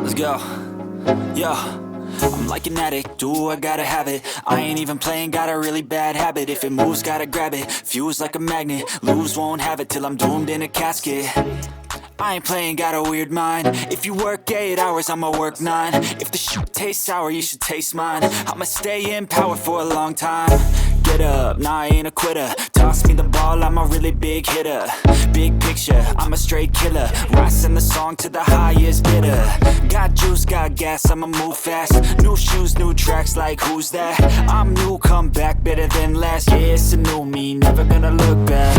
Let's go. Yo, I'm like an addict, ooh, I gotta have it. I ain't even playing, got a really bad habit. If it moves, gotta grab it, fuse like a magnet. Lose, won't have it till I'm doomed in a casket. I ain't playing, got a weird mind. If you work 8 hours, I'ma work 9. If the shit tastes sour, you should taste mine. I'ma stay in power for a long time. Get up, nah, I ain't a quitter. Toss me the ball, I'm a really big hitter. Big picture, I'm a straight killer. Rising the song to the highest bidder. Got juice, got gas, I'ma move fast. New shoes, new tracks, like who's that? I'm new, come back, better than last. Yeah, it's a new me, never gonna look back.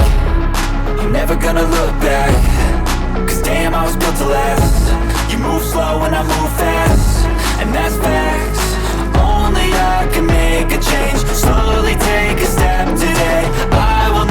I'm never gonna look back. Cause damn, I was built to last. You move slow and I move fast, and that's facts. Only I can make a change. Slowly take a step today. I will